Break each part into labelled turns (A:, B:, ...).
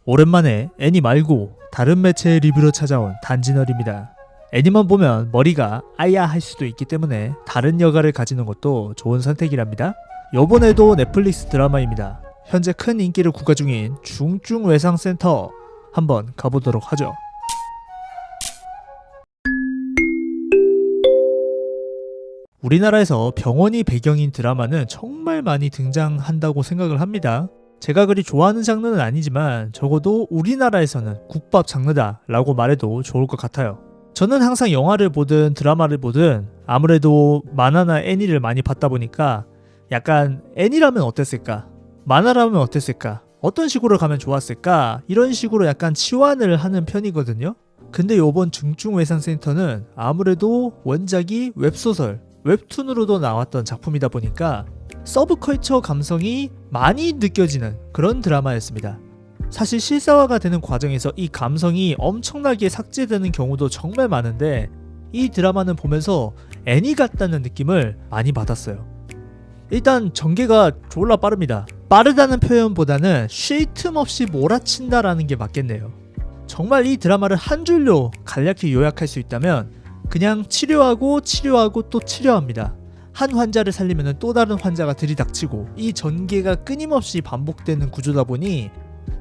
A: 오랜만에 애니 말고 다른 매체의 리뷰로 찾아온 단진얼입니다. 애니만 보면 머리가 아야 할 수도 있기 때문에 다른 여가를 가지는 것도 좋은 선택이랍니다. 요번에도 넷플릭스 드라마입니다. 현재 큰 인기를 구가 중인 중증외상센터 한번 가보도록 하죠. 우리나라에서 병원이 배경인 드라마는 정말 많이 등장한다고 생각을 합니다. 제가 그리 좋아하는 장르는 아니지만 적어도 우리나라에서는 국밥 장르다 라고 말해도 좋을 것 같아요. 저는 항상 영화를 보든 드라마를 보든 아무래도 만화나 애니를 많이 봤다 보니까 약간 애니라면 어땠을까? 만화라면 어땠을까? 어떤 식으로 가면 좋았을까? 이런 식으로 약간 치환을 하는 편이거든요. 근데 요번 중증외상센터는 아무래도 원작이 웹소설, 웹툰으로도 나왔던 작품이다 보니까 서브컬처 감성이 많이 느껴지는 그런 드라마였습니다. 사실 실사화가 되는 과정에서 이 감성이 엄청나게 삭제되는 경우도 정말 많은데 이 드라마는 보면서 애니 같다는 느낌을 많이 받았어요. 일단 전개가 졸라 빠릅니다. 빠르다는 표현보다는 쉴 틈 없이 몰아친다라는 게 맞겠네요. 정말 이 드라마를 한 줄로 간략히 요약할 수 있다면 그냥 치료하고 또 치료합니다. 한 환자를 살리면 또 다른 환자가 들이닥치고 이 전개가 끊임없이 반복되는 구조다 보니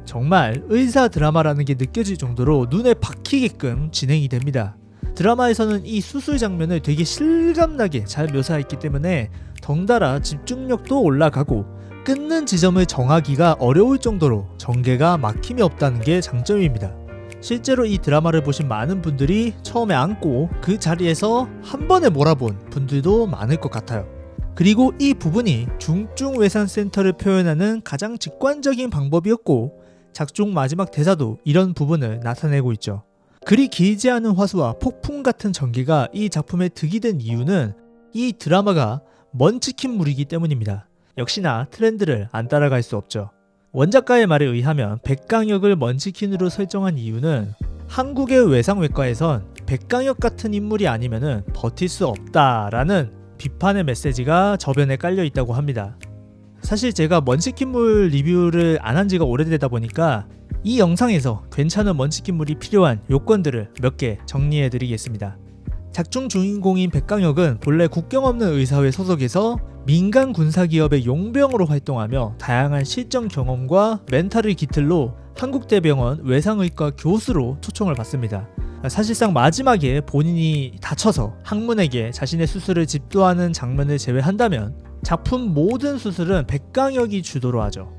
A: 정말 의사 드라마라는 게 느껴질 정도로 눈에 박히게끔 진행이 됩니다. 드라마에서는 이 수술 장면을 되게 실감나게 잘 묘사했기 때문에 덩달아 집중력도 올라가고 끊는 지점을 정하기가 어려울 정도로 전개가 막힘이 없다는 게 장점입니다. 실제로 이 드라마를 보신 많은 분들이 처음에 앉고 그 자리에서 한 번에 몰아본 분들도 많을 것 같아요. 그리고 이 부분이 중증외상센터를 표현하는 가장 직관적인 방법이었고 작중 마지막 대사도 이런 부분을 나타내고 있죠. 그리 길지 않은 화수와 폭풍 같은 전개가 이 작품에 득이 된 이유는 이 드라마가 먼치킨물이기 때문입니다. 역시나 트렌드를 안 따라갈 수 없죠. 원작가의 말에 의하면 백강혁을 먼치킨으로 설정한 이유는 한국의 외상외과에선 백강혁 같은 인물이 아니면 버틸 수 없다라는 비판의 메시지가 저변에 깔려 있다고 합니다. 사실 제가 먼치킨물 리뷰를 안 한 지가 오래되다 보니까 이 영상에서 괜찮은 먼치킨물이 필요한 요건들을 몇 개 정리해 드리겠습니다. 작중 주인공인 백강혁은 본래 국경 없는 의사회 소속에서 민간 군사기업의 용병으로 활동하며 다양한 실전 경험과 멘탈을 깃들로 한국대병원 외상의과 교수로 초청을 받습니다. 사실상 마지막에 본인이 다쳐서 항문에게 자신의 수술을 집도하는 장면을 제외한다면 작품 모든 수술은 백강혁이 주도로 하죠.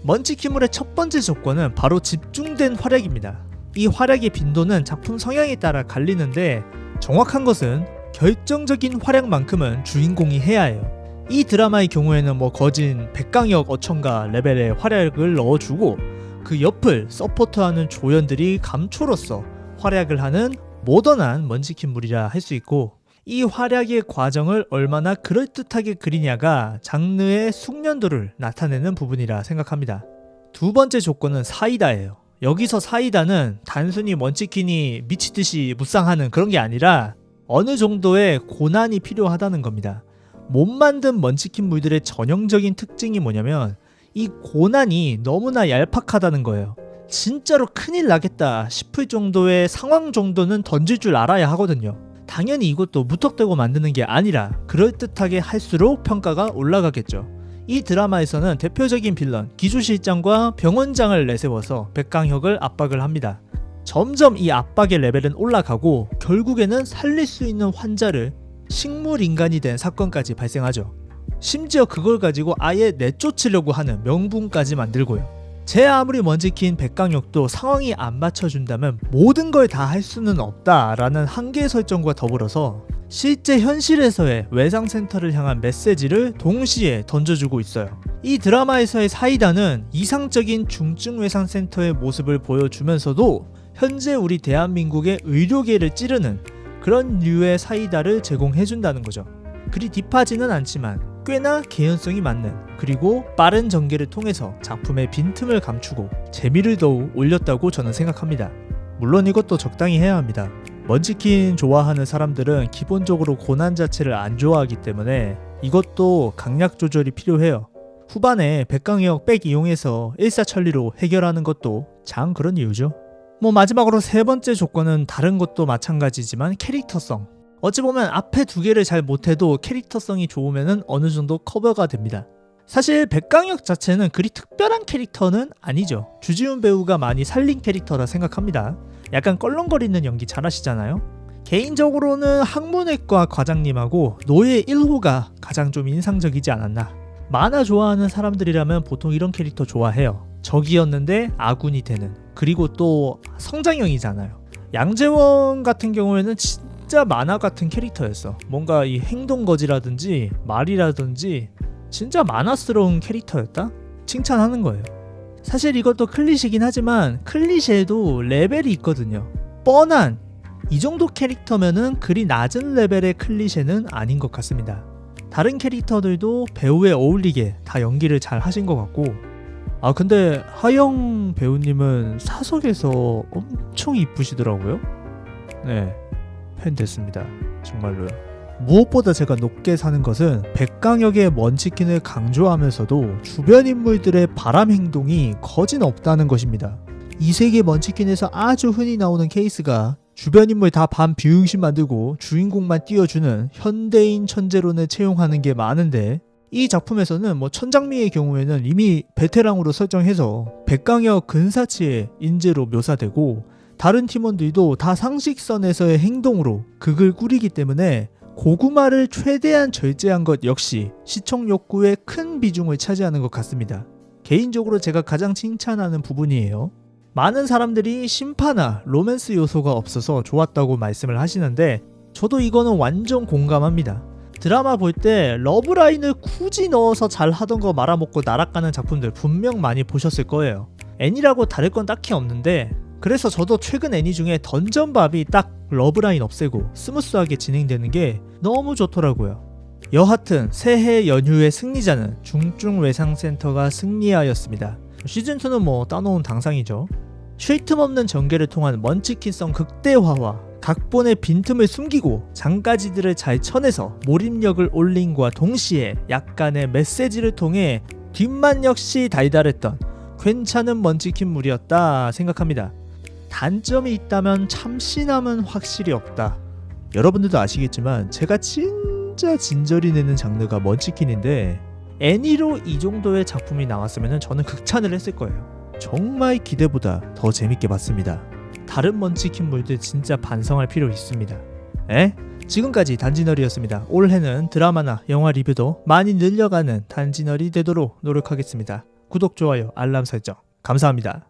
A: 먼치킨물의 첫 번째 조건은 바로 집중된 활약입니다. 이 활약의 빈도는 작품 성향에 따라 갈리는데 정확한 것은 결정적인 활약만큼은 주인공이 해야 해요. 이 드라마의 경우에는 거진 백강혁 어천가 레벨의 활약을 넣어주고 그 옆을 서포트하는 조연들이 감초로서 활약을 하는 모던한 먼치킨물이라 할 수 있고 이 활약의 과정을 얼마나 그럴듯하게 그리냐가 장르의 숙련도를 나타내는 부분이라 생각합니다. 두 번째 조건은 사이다예요. 여기서 사이다는 단순히 먼치킨이 미치듯이 묵상하는 그런 게 아니라 어느 정도의 고난이 필요하다는 겁니다. 못 만든 먼치킨물들의 전형적인 특징이 뭐냐면 이 고난이 너무나 얄팍하다는 거예요. 진짜로 큰일 나겠다 싶을 정도의 상황 정도는 던질 줄 알아야 하거든요. 당연히 이것도 무턱대고 만드는 게 아니라 그럴듯하게 할수록 평가가 올라가겠죠. 이 드라마에서는 대표적인 빌런 기조실장과 병원장을 내세워서 백강혁을 압박을 합니다. 점점 이 압박의 레벨은 올라가고 결국에는 살릴 수 있는 환자를 식물인간이 된 사건까지 발생하죠. 심지어 그걸 가지고 아예 내쫓으려고 하는 명분까지 만들고요. 제 아무리 먼치킨 백강혁도 상황이 안 맞춰준다면 모든 걸 다 할 수는 없다라는 한계 설정과 더불어서 실제 현실에서의 외상센터를 향한 메시지를 동시에 던져주고 있어요. 이 드라마에서의 사이다는 이상적인 중증외상센터의 모습을 보여주면서도 현재 우리 대한민국의 의료계를 찌르는 그런 류의 사이다를 제공해준다는 거죠. 그리 딥하지는 않지만 꽤나 개연성이 맞는 그리고 빠른 전개를 통해서 작품의 빈틈을 감추고 재미를 더욱 올렸다고 저는 생각합니다. 물론 이것도 적당히 해야 합니다. 먼치킨 좋아하는 사람들은 기본적으로 고난 자체를 안 좋아하기 때문에 이것도 강약 조절이 필요해요. 후반에 백강혁 백 이용해서 일사천리로 해결하는 것도 참 그런 이유죠. 마지막으로 세 번째 조건은 다른 것도 마찬가지지만 캐릭터성. 어찌 보면 앞에 두 개를 잘 못해도 캐릭터성이 좋으면 어느 정도 커버가 됩니다. 사실 백강혁 자체는 그리 특별한 캐릭터는 아니죠. 주지훈 배우가 많이 살린 캐릭터라 생각합니다. 약간 껄렁거리는 연기 잘하시잖아요. 개인적으로는 학문외과 과장님하고 노예 1호가 가장 좀 인상적이지 않았나. 만화 좋아하는 사람들이라면 보통 이런 캐릭터 좋아해요. 적이었는데 아군이 되는. 그리고 또 성장형이잖아요. 양재원 같은 경우에는 진짜 만화 같은 캐릭터였어. 뭔가 이 행동거지라든지 말이라든지 진짜 만화스러운 캐릭터였다? 칭찬하는 거예요. 사실 이것도 클리셰긴 하지만 클리셰도 레벨이 있거든요. 뻔한 이 정도 캐릭터면은 그리 낮은 레벨의 클리셰는 아닌 것 같습니다. 다른 캐릭터들도 배우에 어울리게 다 연기를 잘 하신 것 같고, 근데 하영 배우님은 사석에서 엄청 이쁘시더라고요. 네, 팬 됐습니다. 정말로요. 무엇보다 제가 높게 사는 것은 백강혁의 먼치킨을 강조하면서도 주변 인물들의 바람 행동이 거진 없다는 것입니다. 이 세계 먼치킨에서 아주 흔히 나오는 케이스가 주변 인물 다 반 비응신 만들고 주인공만 띄워주는 현대인 천재론을 채용하는 게 많은데, 이 작품에서는 천장미의 경우에는 이미 베테랑으로 설정해서 백강혁 근사치의 인재로 묘사되고, 다른 팀원들도 다 상식선에서의 행동으로 극을 꾸리기 때문에 고구마를 최대한 절제한 것 역시 시청 욕구에 큰 비중을 차지하는 것 같습니다. 개인적으로 제가 가장 칭찬하는 부분이에요. 많은 사람들이 심파나 로맨스 요소가 없어서 좋았다고 말씀을 하시는데 저도 이거는 완전 공감합니다. 드라마 볼 때 러브라인을 굳이 넣어서 잘 하던 거 말아먹고 날아가는 작품들 분명 많이 보셨을 거예요. 애니라고 다를 건 딱히 없는데, 그래서 저도 최근 애니 중에 던전밥이 딱 러브라인 없애고 스무스하게 진행되는 게 너무 좋더라고요. 여하튼 새해 연휴의 승리자는 중증외상센터가 승리하였습니다. 시즌2는 따놓은 당상이죠. 쉴 틈 없는 전개를 통한 먼치킨성 극대화와 각본의 빈틈을 숨기고 장가지들을 잘 쳐내서 몰입력을 올린과 동시에 약간의 메시지를 통해 뒷맛 역시 달달했던 괜찮은 먼치킨물이었다 생각합니다. 단점이 있다면 참신함은 확실히 없다. 여러분들도 아시겠지만 제가 진짜 진저리 내는 장르가 먼치킨인데 애니로 이 정도의 작품이 나왔으면 저는 극찬을 했을 거예요. 정말 기대보다 더 재밌게 봤습니다. 다른 먼치킨물들 진짜 반성할 필요 있습니다. 지금까지 단지너리였습니다. 올해는 드라마나 영화 리뷰도 많이 늘려가는 단지너리 되도록 노력하겠습니다. 구독, 좋아요, 알람 설정 감사합니다.